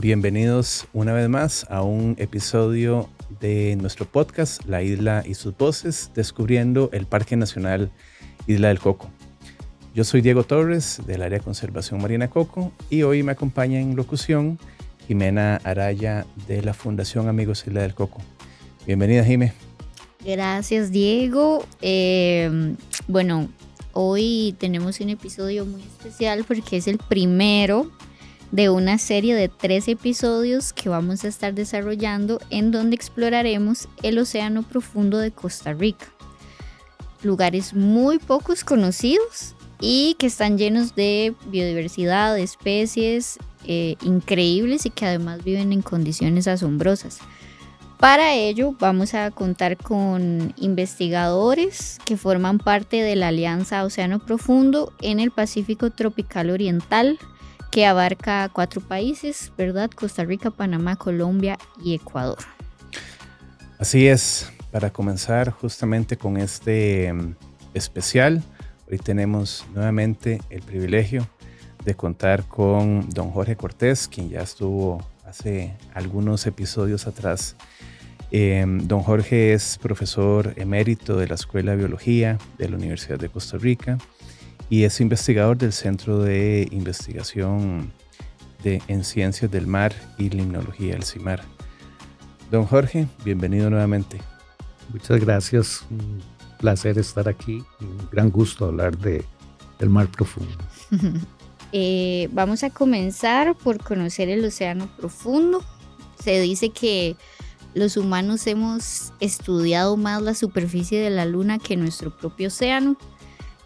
Bienvenidos una vez más a un episodio de nuestro podcast La Isla y sus Voces, descubriendo el Parque Nacional Isla del Coco. Yo soy Diego Torres del Área de Conservación Marina Coco y hoy me acompaña en locución Jimena Araya de la Fundación Amigos Isla del Coco. Bienvenida, Jime. Gracias, Diego. Bueno, hoy tenemos un episodio muy especial porque es el primero de una serie de 3 episodios que vamos a estar desarrollando en donde exploraremos el océano profundo de Costa Rica. Lugares muy pocos conocidos y que están llenos de biodiversidad, de especies increíbles y que además viven en condiciones asombrosas. Para ello vamos a contar con investigadores que forman parte de la Alianza Océano Profundo en el Pacífico Tropical Oriental, que abarca 4 países, ¿verdad? Costa Rica, Panamá, Colombia y Ecuador. Así es, para comenzar justamente con este especial, hoy tenemos nuevamente el privilegio de contar con don Jorge Cortés, quien ya estuvo hace algunos episodios atrás. Don Jorge es profesor emérito de la Escuela de Biología de la Universidad de Costa Rica y es investigador del Centro de Investigación en Ciencias del Mar y Limnología, el CIMAR. Don Jorge, bienvenido nuevamente. Muchas gracias, un placer estar aquí, un gran gusto hablar del mar profundo. Vamos a comenzar por conocer el océano profundo. Se dice que los humanos hemos estudiado más la superficie de la luna que nuestro propio océano.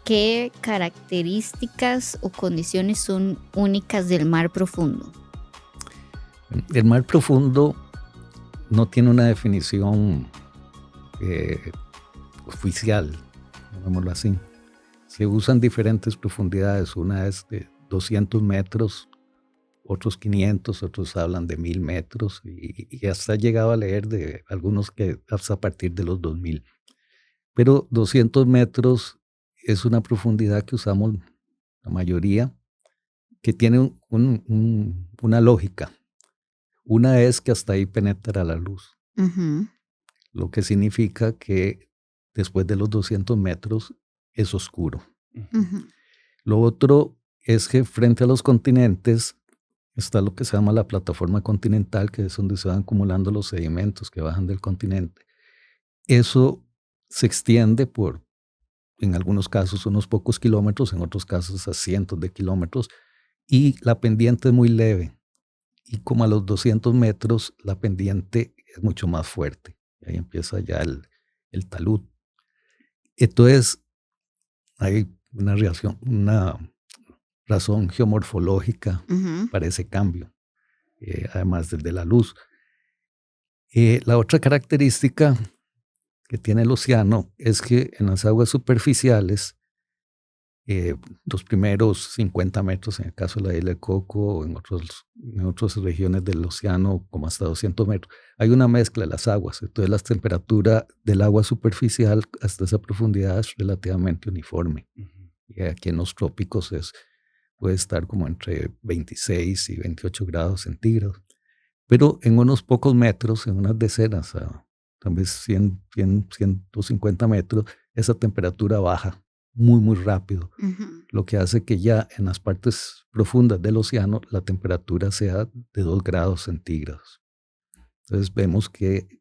¿Qué características o condiciones son únicas del mar profundo? El mar profundo no tiene una definición oficial, llamémoslo así. Se usan diferentes profundidades, una es de 200 metros, otros 500, otros hablan de 1000 metros y hasta he llegado a leer de algunos que hasta a partir de los 2000. Pero 200 metros es una profundidad que usamos la mayoría, que tiene una lógica. Una es que hasta ahí penetra la luz, lo que significa que después de los 200 metros es oscuro. Lo otro es que frente a los continentes está lo que se llama la plataforma continental, que es donde se van acumulando los sedimentos que bajan del continente. Eso se extiende por, en algunos casos, unos pocos kilómetros, en otros casos a cientos de kilómetros, y la pendiente es muy leve. Y como a los 200 metros, la pendiente es mucho más fuerte. Y ahí empieza ya el talud. Entonces, hay una razón geomorfológica para ese cambio, además del de la luz. La otra característica que tiene el océano es que en las aguas superficiales, los primeros 50 metros, en el caso de la isla de Coco, o en otras regiones del océano, como hasta 200 metros, hay una mezcla de las aguas. Entonces, la temperatura del agua superficial hasta esa profundidad es relativamente uniforme. Y aquí en los trópicos puede estar como entre 26 y 28 grados centígrados. Pero en unos pocos metros, en unas decenas, tal vez 150 metros, esa temperatura baja muy, muy rápido, lo que hace que ya en las partes profundas del océano la temperatura sea de 2 grados centígrados. Entonces vemos que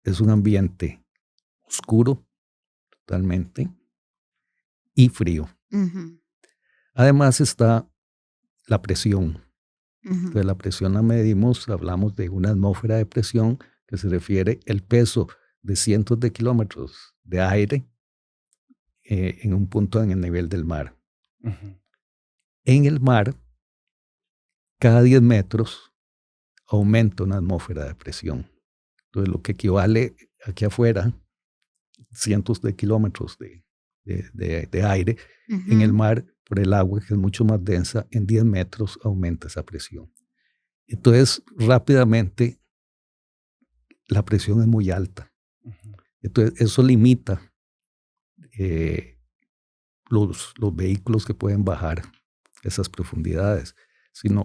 es un ambiente oscuro totalmente y frío. Además está la presión. Entonces la presión la medimos, hablamos de una atmósfera de presión que se refiere al peso de cientos de kilómetros de aire en un punto en el nivel del mar. En el mar, cada 10 metros aumenta una atmósfera de presión. Entonces lo que equivale aquí afuera, cientos de kilómetros de aire, en el mar, por el agua que es mucho más densa, en 10 metros aumenta esa presión. Entonces rápidamente la presión es muy alta. Entonces eso limita los vehículos que pueden bajar esas profundidades. Si no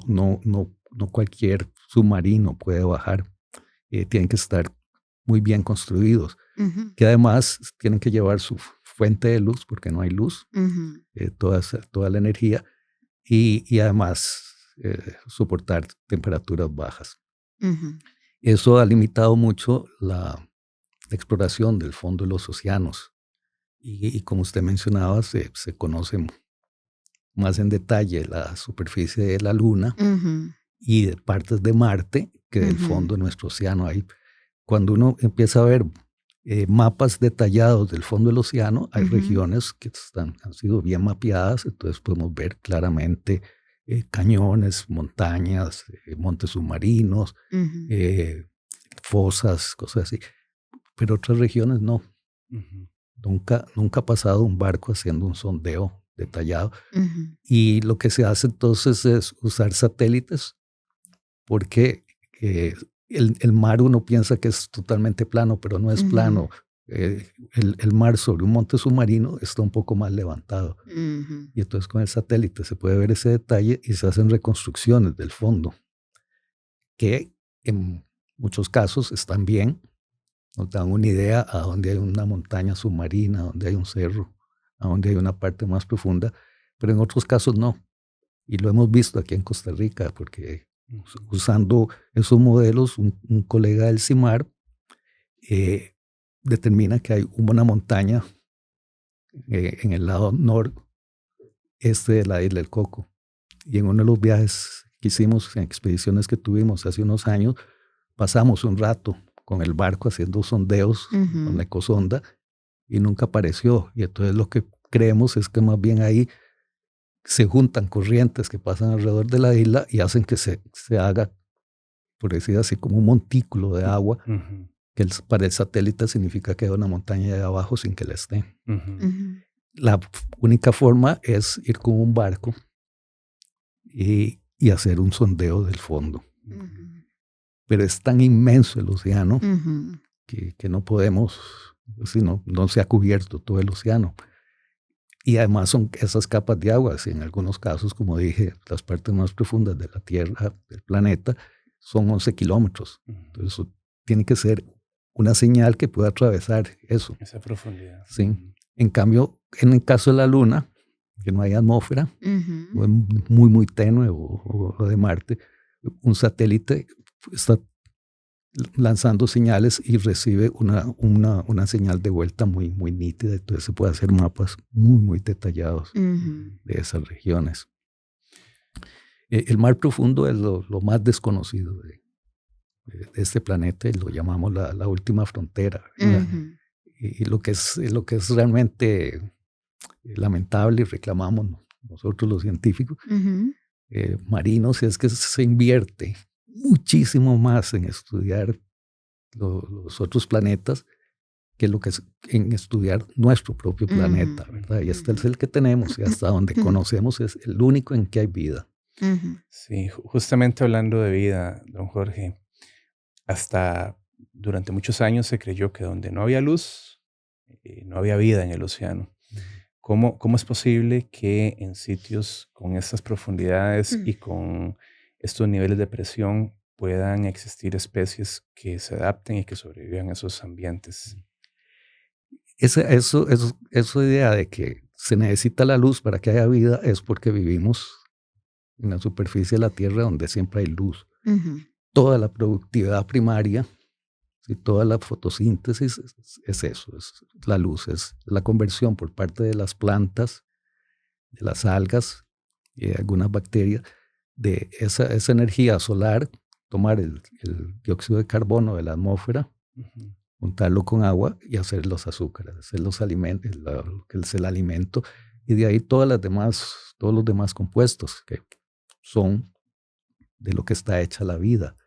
no cualquier submarino puede bajar. Tienen que estar muy bien construidos, que además tienen que llevar su fuente de luz, porque no hay luz, toda la energía, y además soportar temperaturas bajas. Eso ha limitado mucho la exploración del fondo de los océanos. Y como usted mencionaba, se conoce más en detalle la superficie de la Luna y de partes de Marte que del fondo de nuestro océano. Ahí, cuando uno empieza a ver mapas detallados del fondo del océano, hay regiones que han sido bien mapeadas, entonces podemos ver claramente cañones, montañas, montes submarinos, fosas, cosas así. Pero otras regiones no. Nunca ha pasado un barco haciendo un sondeo detallado. Y lo que se hace entonces es usar satélites, porque el mar uno piensa que es totalmente plano, pero no es plano. El mar sobre un monte submarino está un poco más levantado. Y entonces con el satélite se puede ver ese detalle y se hacen reconstrucciones del fondo, que en muchos casos están bien. Nos dan una idea a dónde hay una montaña submarina, a dónde hay un cerro, a dónde hay una parte más profunda, pero en otros casos no. Y lo hemos visto aquí en Costa Rica, porque usando esos modelos, un colega del CIMAR determina que hay una montaña en el lado noreste de la isla del Coco. Y en uno de los viajes que hicimos, en expediciones que tuvimos hace unos años, pasamos un rato con el barco haciendo sondeos con la ecosonda y nunca apareció. Y entonces lo que creemos es que más bien ahí se juntan corrientes que pasan alrededor de la isla y hacen que se haga, por decir así, como un montículo de agua, que para el satélite significa que hay una montaña de abajo sin que la esté. La única forma es ir con un barco y hacer un sondeo del fondo. Pero es tan inmenso el océano que no podemos, no se ha cubierto todo el océano. Y además son esas capas de agua, en algunos casos, como dije, las partes más profundas de la Tierra, del planeta, son 11 kilómetros. Entonces eso tiene que ser una señal que pueda atravesar eso. Esa profundidad. Sí. En cambio, en el caso de la Luna, que no hay atmósfera, o es muy, muy tenue, o de Marte, un satélite está lanzando señales y recibe una señal de vuelta muy, muy nítida. Entonces se puede hacer mapas muy, muy detallados de esas regiones. El mar profundo es lo más desconocido de este planeta y lo llamamos la última frontera. Y lo que es realmente lamentable y reclamamos nosotros los científicos marinos es que se invierte muchísimo más en estudiar los otros planetas que lo que es en estudiar nuestro propio planeta, ¿verdad? Y este es el que tenemos y hasta donde conocemos es el único en que hay vida. Sí, justamente hablando de vida, don Jorge, hasta durante muchos años se creyó que donde no había luz, no había vida en el océano. ¿Cómo es posible que en sitios con estas profundidades y con estos niveles de presión puedan existir especies que se adapten y que sobrevivan a esos ambientes? Esa idea de que se necesita la luz para que haya vida es porque vivimos en la superficie de la Tierra donde siempre hay luz. Toda la productividad primaria y toda la fotosíntesis es eso, es la luz, es la conversión por parte de las plantas, de las algas y de algunas bacterias, de esa energía solar, tomar el dióxido de carbono de la atmósfera, juntarlo con agua y hacer los azúcares, hacer los alimentos, lo que es el alimento, y de ahí todos los demás compuestos que son de lo que está hecha la vida.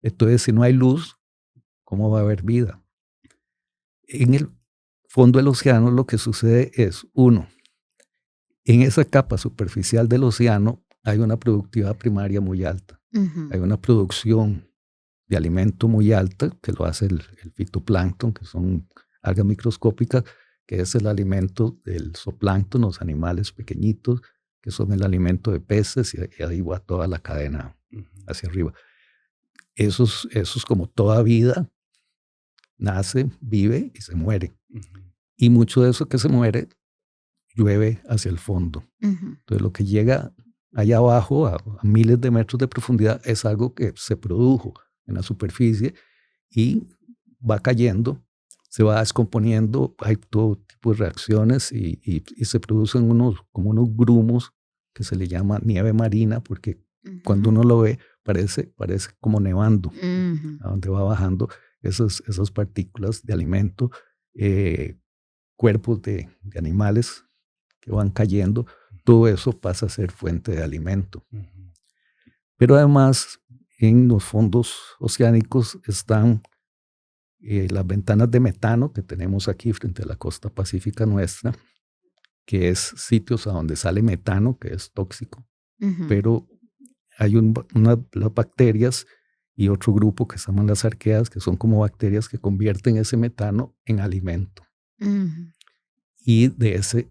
Entonces, si no hay luz, ¿cómo va a haber vida? En el fondo del océano lo que sucede es, uno, en esa capa superficial del océano hay una productividad primaria muy alta. Hay una producción de alimento muy alta, que lo hace el fitoplancton, que son algas microscópicas, que es el alimento del zooplancton, los animales pequeñitos, que son el alimento de peces, y ahí va toda la cadena hacia arriba. Eso es como toda vida, nace, vive y se muere. Y mucho de eso que se muere llueve hacia el fondo. Entonces lo que llega allá abajo a miles de metros de profundidad es algo que se produjo en la superficie y va cayendo, se va descomponiendo, hay todo tipo de reacciones y se producen como unos grumos que se le llama nieve marina, porque cuando uno lo ve parece como nevando, a donde va bajando esas partículas de alimento, cuerpos de animales que van cayendo, todo eso pasa a ser fuente de alimento. Pero además, en los fondos oceánicos están las ventanas de metano que tenemos aquí frente a la costa pacífica nuestra, que es sitios a donde sale metano, que es tóxico. Pero hay las bacterias y otro grupo que se llaman las arqueas, que son como bacterias que convierten ese metano en alimento. Y de ese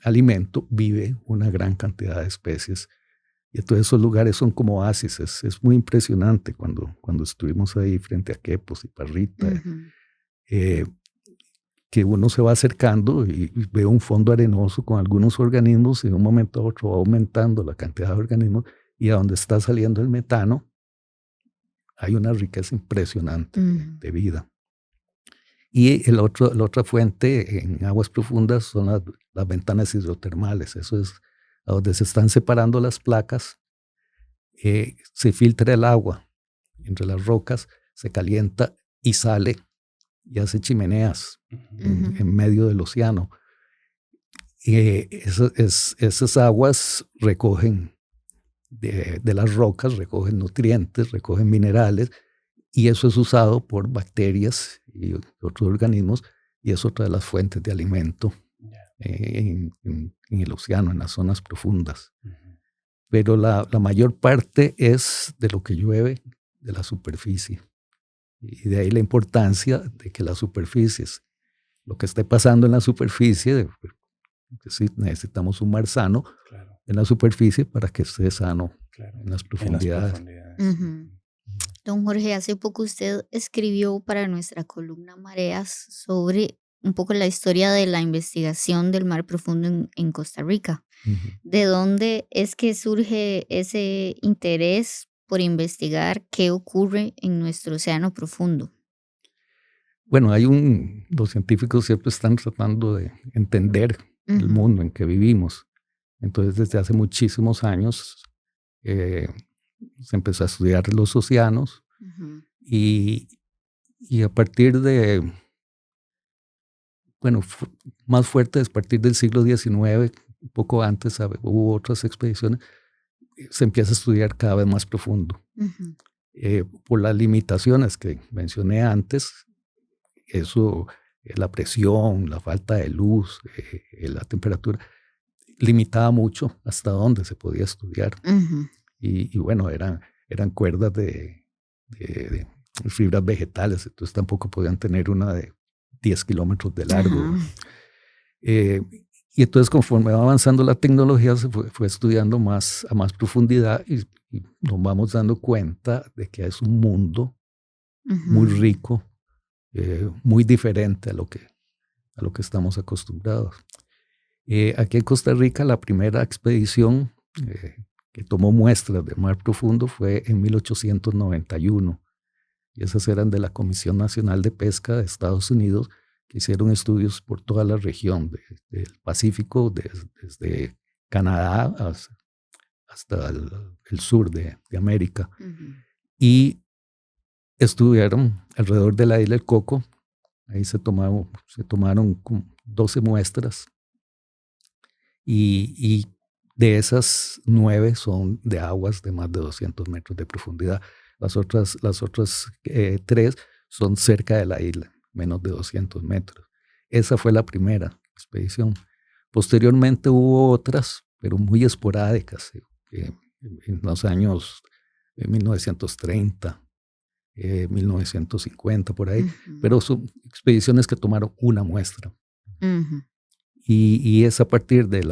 alimento vive una gran cantidad de especies. Y todos esos lugares son como oasis. Es muy impresionante cuando estuvimos ahí frente a Quepos y Parrita, que uno se va acercando y ve un fondo arenoso con algunos organismos y de un momento a otro va aumentando la cantidad de organismos y a donde está saliendo el metano hay una riqueza impresionante de vida. Y la otra fuente en aguas profundas son las ventanas hidrotermales. Eso es a donde se están separando las placas. Se filtra el agua entre las rocas, se calienta y sale y hace chimeneas en medio del océano. Esas aguas recogen de las rocas, recogen nutrientes, recogen minerales, y eso es usado por bacterias y otros organismos, y es otra de las fuentes de alimento en el océano, en las zonas profundas. Pero la mayor parte es de lo que llueve de la superficie. Y de ahí la importancia de que las superficies, lo que esté pasando en la superficie, que sí, necesitamos un mar sano en la superficie para que esté sano en las profundidades. Don Jorge, hace poco usted escribió para nuestra columna Mareas sobre un poco la historia de la investigación del mar profundo en Costa Rica. ¿De dónde es que surge ese interés por investigar qué ocurre en nuestro océano profundo? Bueno, los científicos siempre están tratando de entender el mundo en que vivimos. Entonces, desde hace muchísimos años se empezó a estudiar los océanos y a partir de, más fuerte, a partir del siglo XIX, un poco antes hubo otras expediciones, se empieza a estudiar cada vez más profundo. Por las limitaciones que mencioné antes, eso, la presión, la falta de luz, la temperatura, limitaba mucho hasta dónde se podía estudiar. Y bueno, eran cuerdas de fibras vegetales, entonces tampoco podían tener una de 10 kilómetros de largo. Y entonces conforme va avanzando la tecnología se fue estudiando a más profundidad y nos vamos dando cuenta de que es un mundo muy rico, muy diferente a lo que estamos acostumbrados. Aquí en Costa Rica la primera expedición que tomó muestras de mar profundo fue en 1891. Y esas eran de la Comisión Nacional de Pesca de Estados Unidos, que hicieron estudios por toda la región del Pacífico, desde Canadá hasta el sur de América. Y estuvieron alrededor de la isla del Coco. Ahí se tomaron 12 muestras. Y de esas 9 son de aguas de más de 200 metros de profundidad. Las otras 3 son cerca de la isla, menos de 200 metros. Esa fue la primera expedición. Posteriormente hubo otras, pero muy esporádicas, en los años 1930, 1950, por ahí. Pero son expediciones que tomaron una muestra. Y es a partir de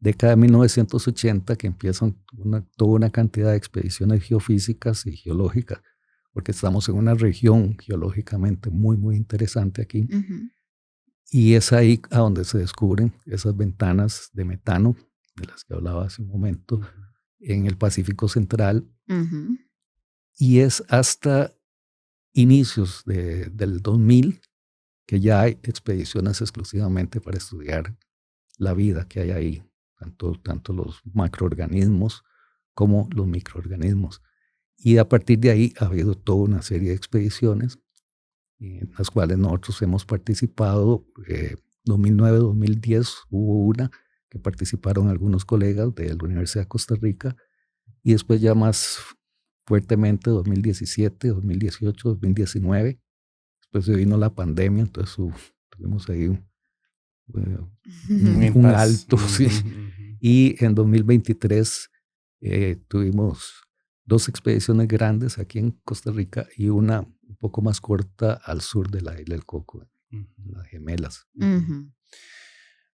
década de 1980 que empiezan toda una cantidad de expediciones geofísicas y geológicas, porque estamos en una región geológicamente muy, muy interesante aquí. Y es ahí a donde se descubren esas ventanas de metano, de las que hablaba hace un momento, en el Pacífico Central. Y es hasta inicios del 2000 que ya hay expediciones exclusivamente para estudiar la vida que hay ahí, tanto los macroorganismos como los microorganismos. Y a partir de ahí ha habido toda una serie de expediciones en las cuales nosotros hemos participado. 2009-2010 hubo una que participaron algunos colegas de la Universidad de Costa Rica, y después ya más fuertemente 2017, 2018, 2019. Después se vino la pandemia, entonces tuvimos ahí un alto, sí. Y en 2023 tuvimos 2 expediciones grandes aquí en Costa Rica y una un poco más corta al sur de la isla del Coco, las Gemelas.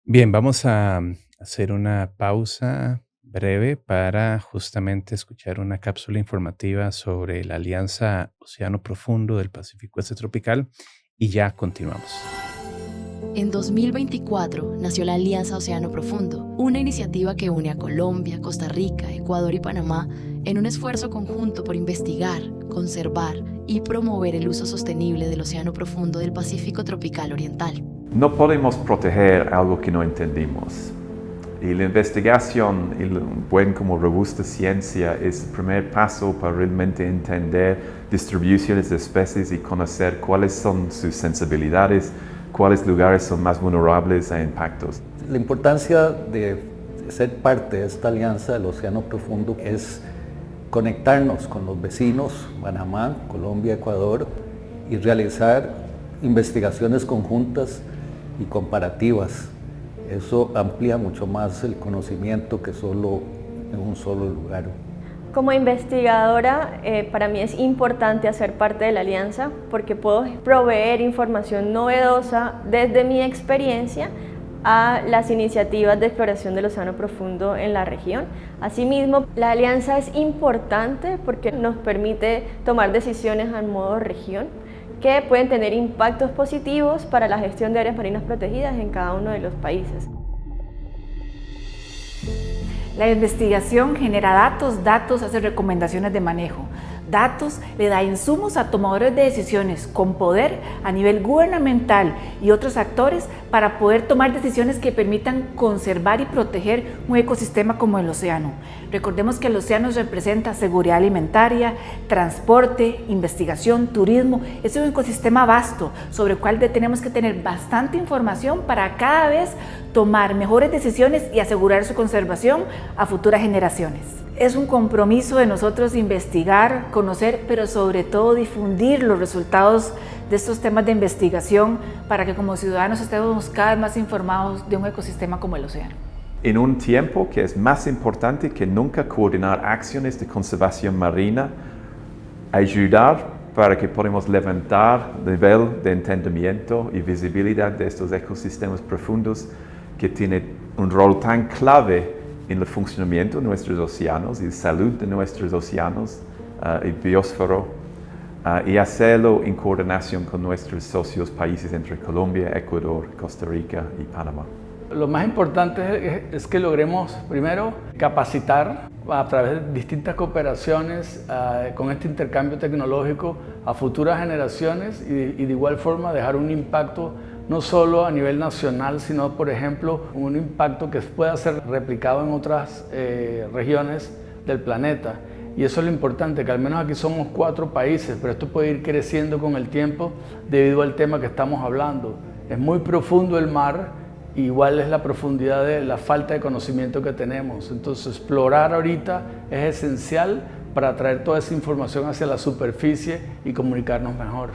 Bien, vamos a hacer una pausa breve para justamente escuchar una cápsula informativa sobre la Alianza Océano Profundo del Pacífico Este Tropical y ya continuamos. En 2024 nació la Alianza Océano Profundo, una iniciativa que une a Colombia, Costa Rica, Ecuador y Panamá en un esfuerzo conjunto por investigar, conservar y promover el uso sostenible del Océano Profundo del Pacífico Tropical Oriental. No podemos proteger algo que no entendimos. Y la investigación y la buena como robusta ciencia es el primer paso para realmente entender distribuciones de especies y conocer cuáles son sus sensibilidades, cuáles lugares son más vulnerables a impactos. La importancia de ser parte de esta alianza del Océano Profundo es conectarnos con los vecinos, Panamá, Colombia, Ecuador, y realizar investigaciones conjuntas y comparativas. Eso amplía mucho más el conocimiento que solo en un solo lugar. Como investigadora, para mí es importante hacer parte de la alianza porque puedo proveer información novedosa desde mi experiencia a las iniciativas de exploración del océano profundo en la región. Asimismo, la alianza es importante porque nos permite tomar decisiones a modo región que pueden tener impactos positivos para la gestión de áreas marinas protegidas en cada uno de los países. La investigación genera datos hace recomendaciones de manejo. Datos le da insumos a tomadores de decisiones con poder a nivel gubernamental y otros actores para poder tomar decisiones que permitan conservar y proteger un ecosistema como el océano. Recordemos que el océano representa seguridad alimentaria, transporte, investigación, turismo. Es un ecosistema vasto sobre el cual tenemos que tener bastante información para cada vez tomar mejores decisiones y asegurar su conservación a futuras generaciones. Es un compromiso de nosotros investigar, conocer, pero sobre todo difundir los resultados de estos temas de investigación para que como ciudadanos estemos cada vez más informados de un ecosistema como el océano. En un tiempo que es más importante que nunca coordinar acciones de conservación marina, ayudar para que podamos levantar el nivel de entendimiento y visibilidad de estos ecosistemas profundos que tienen un rol tan clave en el funcionamiento de nuestros océanos y la salud de nuestros océanos y biosfera, y hacerlo en coordinación con nuestros socios países entre Colombia, Ecuador, Costa Rica y Panamá. Lo más importante es que logremos primero capacitar a través de distintas cooperaciones con este intercambio tecnológico a futuras generaciones y de igual forma dejar un impacto no solo a nivel nacional, sino por ejemplo un impacto que pueda ser replicado en otras regiones del planeta. Y eso es lo importante, que al menos aquí somos 4 países, pero esto puede ir creciendo con el tiempo debido al tema que estamos hablando. Es muy profundo el mar, igual es la profundidad de la falta de conocimiento que tenemos. Entonces explorar ahorita es esencial para traer toda esa información hacia la superficie y comunicarnos mejor.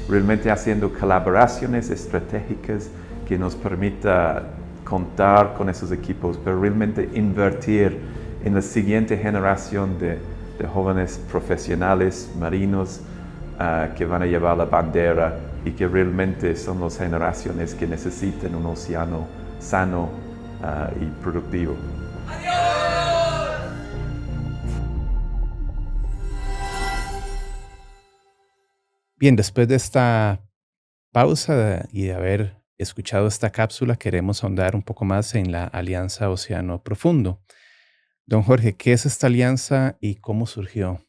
Realmente haciendo colaboraciones estratégicas que nos permita contar con esos equipos, pero realmente invertir en la siguiente generación de jóvenes profesionales marinos que van a llevar la bandera y que realmente son las generaciones que necesitan un océano sano y productivo. Bien, después de esta pausa y de haber escuchado esta cápsula, queremos ahondar un poco más en la Alianza Océano Profundo. Don Jorge, ¿qué es esta alianza y cómo surgió?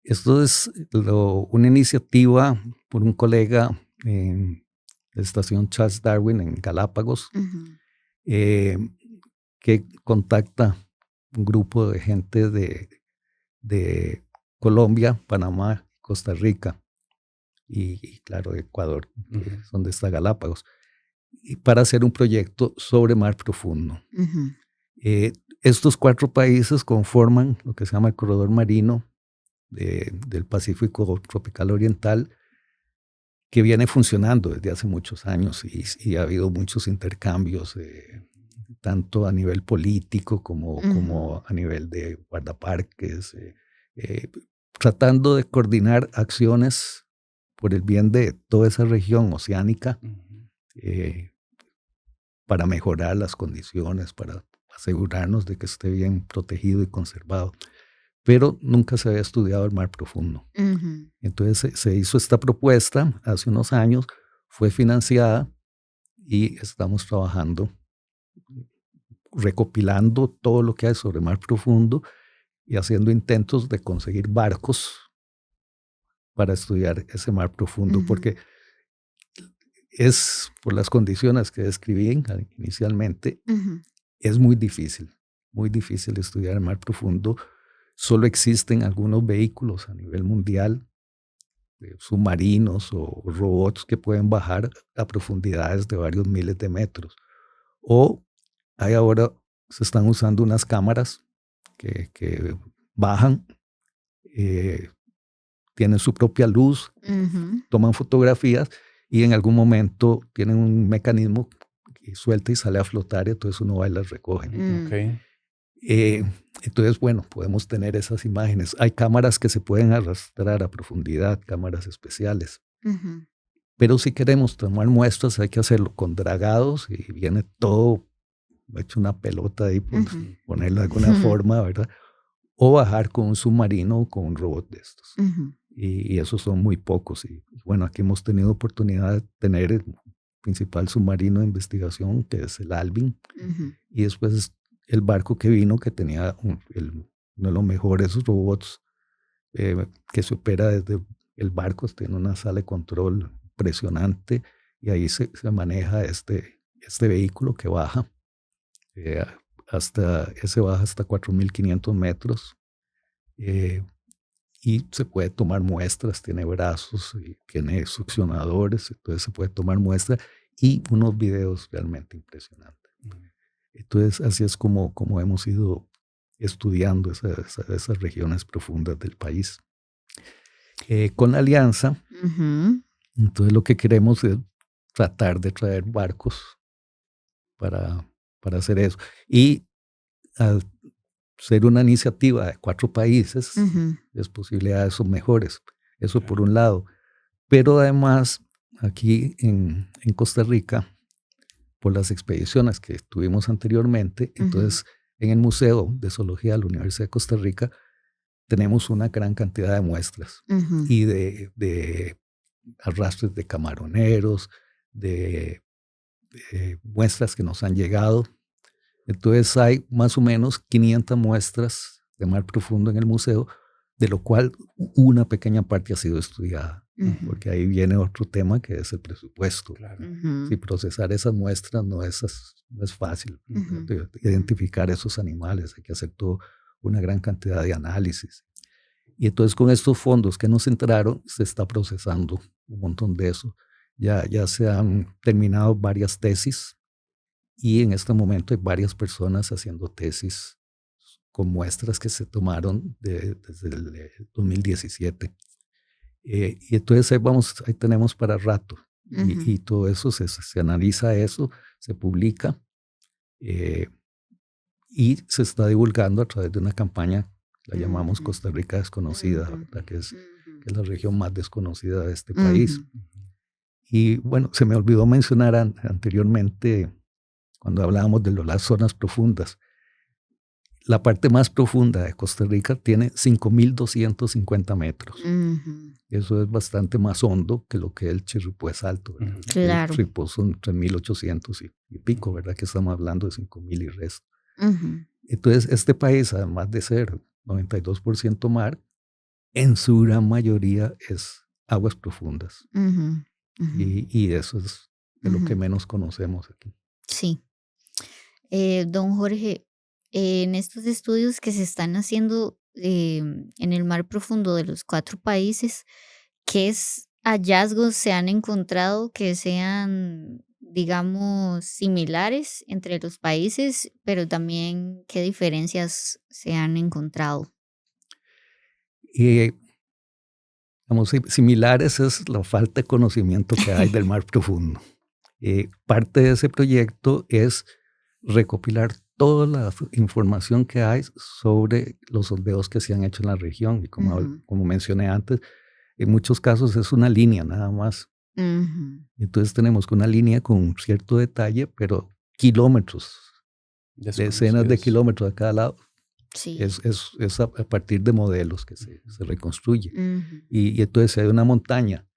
Esto es una iniciativa por un colega en la estación Charles Darwin en Galápagos, que contacta un grupo de gente de Colombia, Panamá, Costa Rica y claro, Ecuador, que es donde está Galápagos, y para hacer un proyecto sobre mar profundo. Estos 4 países conforman lo que se llama el corredor marino del Pacífico Tropical Oriental, que viene funcionando desde hace muchos años y ha habido muchos intercambios, tanto a nivel político como a nivel de guardaparques, tratando de coordinar acciones por el bien de toda esa región oceánica, para mejorar las condiciones, para asegurarnos de que esté bien protegido y conservado. Pero nunca se había estudiado el mar profundo. Entonces se hizo esta propuesta hace unos años, fue financiada y estamos trabajando, recopilando todo lo que hay sobre mar profundo y haciendo intentos de conseguir barcos para estudiar ese mar profundo, porque es por las condiciones que describí inicialmente, es muy difícil estudiar el mar profundo. Solo existen algunos vehículos a nivel mundial, submarinos o robots que pueden bajar a profundidades de varios miles de metros. O ahora se están usando unas cámaras que bajan, tienen su propia luz, toman fotografías y en algún momento tienen un mecanismo que suelta y sale a flotar y entonces uno va y las recoge. Entonces, bueno, podemos tener esas imágenes. Hay cámaras que se pueden arrastrar a profundidad, cámaras especiales. Pero si queremos tomar muestras hay que hacerlo con dragados y viene todo hecho una pelota ahí, por ponerlo de alguna forma, ¿verdad? O bajar con un submarino o con un robot de estos. Y esos son muy pocos. Y bueno, aquí hemos tenido oportunidad de tener el principal submarino de investigación, que es el Alvin, y después el barco que vino, que tenía uno de los mejores robots que se opera desde el barco, tiene una sala de control impresionante y ahí se maneja este vehículo que baja, baja hasta 4.500 metros y se puede tomar muestras, tiene brazos, y tiene succionadores, entonces se puede tomar muestras y unos videos realmente impresionantes. Entonces, así es como hemos ido estudiando esas regiones profundas del país. Con la alianza, entonces lo que queremos es tratar de traer barcos para hacer eso. Y al ser una iniciativa de 4 países, las posibilidades son mejores. Eso por un lado. Pero además, aquí en Costa Rica, por las expediciones que tuvimos anteriormente, entonces en el Museo de Zoología de la Universidad de Costa Rica tenemos una gran cantidad de muestras y de arrastres de camaroneros, de muestras que nos han llegado. Entonces hay más o menos 500 muestras de mar profundo en el museo, de lo cual una pequeña parte ha sido estudiada, porque ahí viene otro tema que es el presupuesto. Si procesar esas muestras no es fácil. Identificar esos animales, hay que hacer una gran cantidad de análisis. Y entonces con estos fondos que nos entraron, se está procesando un montón de eso. Ya se han terminado varias tesis y en este momento hay varias personas haciendo tesis con muestras que se tomaron desde el 2017. Y entonces ahí tenemos para rato. Y todo eso, se analiza eso, se publica y se está divulgando a través de una campaña, la llamamos Costa Rica Desconocida, ¿verdad? Que es la región más desconocida de este país. Y bueno, se me olvidó mencionar anteriormente cuando hablábamos de las zonas profundas. La parte más profunda de Costa Rica tiene 5.250 metros. Eso es bastante más hondo que lo que es el Chirripó es alto, ¿verdad? Claro. El Chirripó son 3.800 y pico, ¿verdad? Que estamos hablando de 5.000 y resto. Entonces, este país, además de ser 92% mar, en su gran mayoría es aguas profundas. Y eso es de lo que menos conocemos aquí. Sí. Don Jorge, en estos estudios que se están haciendo en el mar profundo de los 4 países, ¿qué hallazgos se han encontrado que sean, digamos, similares entre los países, pero también qué diferencias se han encontrado? Digamos, similares es la falta de conocimiento que hay del mar profundo. Parte de ese proyecto es recopilar toda la información que hay sobre los sondeos que se han hecho en la región. Y como mencioné antes, en muchos casos es una línea nada más. Entonces tenemos una línea con cierto detalle, pero kilómetros, decenas de kilómetros a cada lado. Sí. Es a partir de modelos que se reconstruye. Y entonces si hay una montaña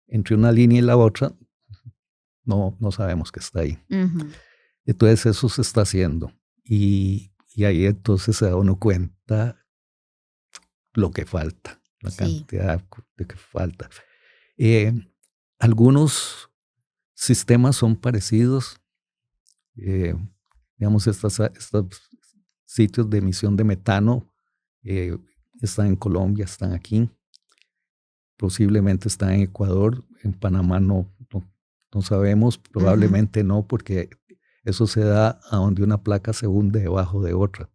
entre una línea y la otra, no sabemos qué está ahí. Entonces eso se está haciendo. Y ahí entonces se da uno cuenta lo que falta, la cantidad de que falta. Algunos sistemas son parecidos. Digamos, estos sitios de emisión de metano están en Colombia, están aquí. Posiblemente están en Ecuador. En Panamá no sabemos. Probablemente no, porque eso se da a donde una placa se hunde debajo de otra.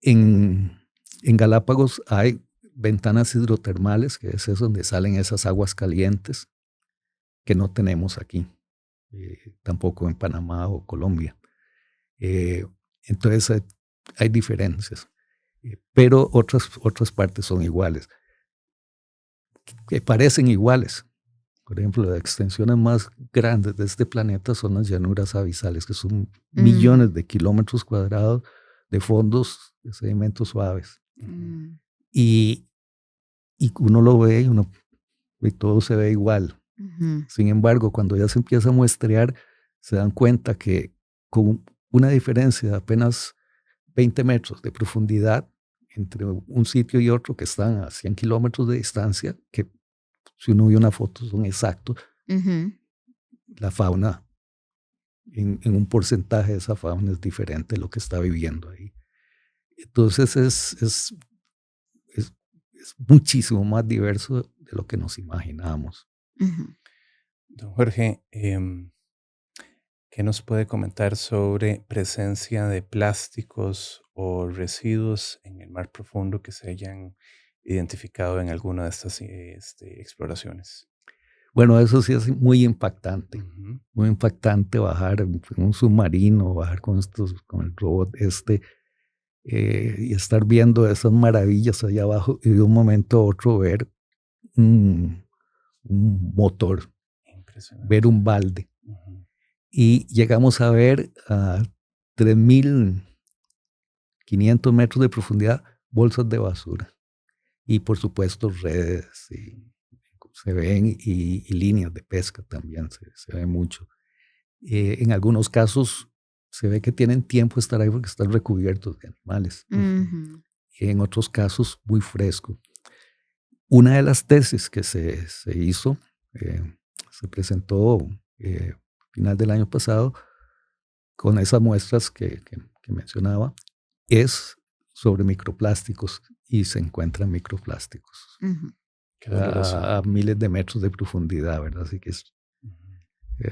En Galápagos hay ventanas hidrotermales, que es eso donde salen esas aguas calientes que no tenemos aquí, tampoco en Panamá o Colombia. Entonces hay diferencias, pero otras partes son iguales, que parecen iguales. Por ejemplo, las extensiones más grandes de este planeta son las llanuras abisales, que son millones de kilómetros cuadrados de fondos de sedimentos suaves. Y uno lo ve y todo se ve igual. Sin embargo, cuando ya se empieza a muestrear, se dan cuenta que con una diferencia de apenas 20 metros de profundidad entre un sitio y otro, que están a 100 kilómetros de distancia, que si uno ve una foto son exactos, la fauna, en un porcentaje de esa fauna es diferente de lo que está viviendo ahí. Entonces es muchísimo más diverso de lo que nos imaginamos. Don Jorge, ¿qué nos puede comentar sobre presencia de plásticos o residuos en el mar profundo que se hayan identificado en alguna de estas exploraciones? Bueno, eso sí es muy impactante. Muy impactante bajar en un submarino, bajar con el robot y estar viendo esas maravillas allá abajo y de un momento a otro ver un motor, ver un balde. Y llegamos a ver a 3.500 metros de profundidad bolsas de basura. Y por supuesto redes, se ven, y líneas de pesca también, se ve mucho. En algunos casos se ve que tienen tiempo de estar ahí porque están recubiertos de animales. Y en otros casos muy fresco. Una de las tesis que se hizo, se presentó final del año pasado, con esas muestras que mencionaba, es sobre microplásticos, y se encuentran microplásticos a miles de metros de profundidad, ¿verdad? Así que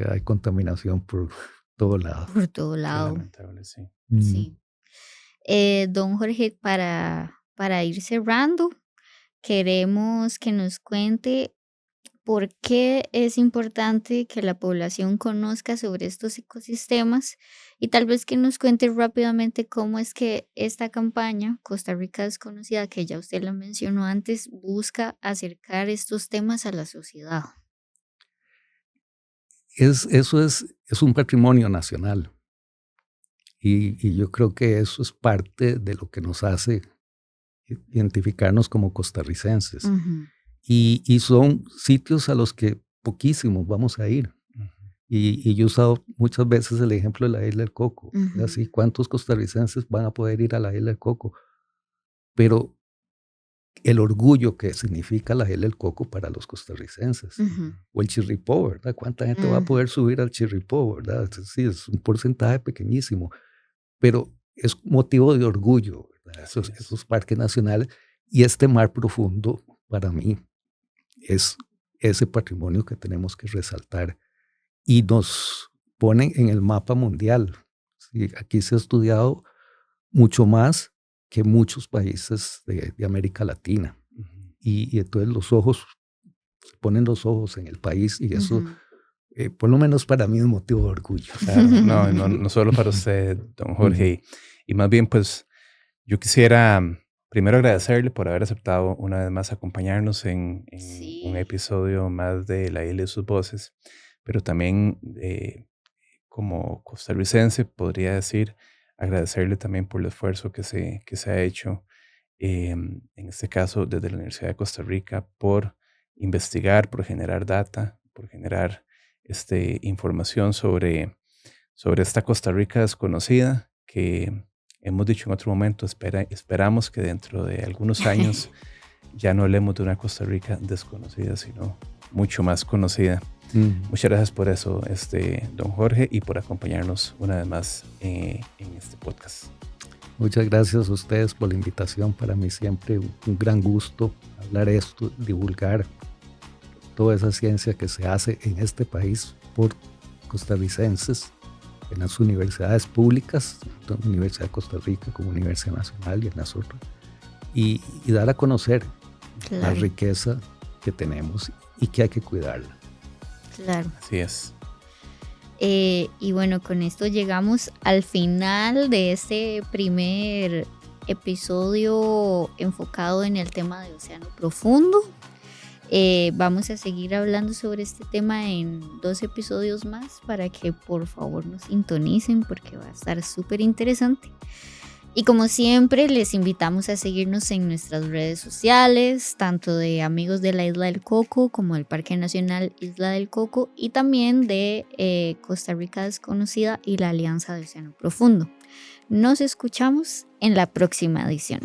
hay contaminación por todo lado. Por todo lado. Qué lamentable, sí. Sí. Don Jorge, para ir cerrando, queremos que nos cuente por qué es importante que la población conozca sobre estos ecosistemas, y tal vez que nos cuente rápidamente cómo es que esta campaña, Costa Rica Desconocida, que ya usted lo mencionó antes, busca acercar estos temas a la sociedad. Eso es un patrimonio nacional. Y yo creo que eso es parte de lo que nos hace identificarnos como costarricenses. Ujú. Y son sitios a los que poquísimos vamos a ir. Y yo he usado muchas veces el ejemplo de la Isla del Coco. Ujú. Así, ¿cuántos costarricenses van a poder ir a la Isla del Coco? Pero el orgullo que significa la Isla del Coco para los costarricenses. Ujú. O el Chirripó, ¿verdad? ¿Cuánta gente va a Ujú. poder subir al Chirripó, verdad? Sí, es un porcentaje pequeñísimo, pero es motivo de orgullo, ¿verdad? Esos parques nacionales. Y este mar profundo, para mí, es ese patrimonio que tenemos que resaltar y nos ponen en el mapa mundial. Sí, aquí se ha estudiado mucho más que muchos países de América Latina. Y entonces se ponen los ojos en el país y eso, Ujú. por lo menos para mí, es motivo de orgullo. Claro, no solo para usted, don Jorge. Y más bien, pues, yo quisiera primero agradecerle por haber aceptado una vez más acompañarnos en un Sí. episodio más de La Isla y sus Voces, pero también como costarricense podría decir, agradecerle también por el esfuerzo que se ha hecho, en este caso desde la Universidad de Costa Rica, por investigar, por generar data, por generar información sobre esta Costa Rica desconocida que hemos dicho en otro momento, esperamos que dentro de algunos años ya no hablemos de una Costa Rica desconocida, sino mucho más conocida. Muchas gracias por eso, don Jorge, y por acompañarnos una vez más en este podcast. Muchas gracias a ustedes por la invitación. Para mí siempre un gran gusto hablar esto, divulgar toda esa ciencia que se hace en este país por costarricenses en las universidades públicas, tanto Universidad de Costa Rica como Universidad Nacional y en las otras, y dar a conocer la Claro, riqueza que tenemos y que hay que cuidarla. claro. Así es. Y bueno, con esto llegamos al final de este primer episodio enfocado en el tema de Océano Profundo. Vamos a seguir hablando sobre este tema en 2 episodios más para que por favor nos sintonicen porque va a estar súper interesante. Y como siempre, les invitamos a seguirnos en nuestras redes sociales, tanto de Amigos de la Isla del Coco como del Parque Nacional Isla del Coco y también de Costa Rica Desconocida y la Alianza de Océano Profundo. Nos escuchamos en la próxima edición.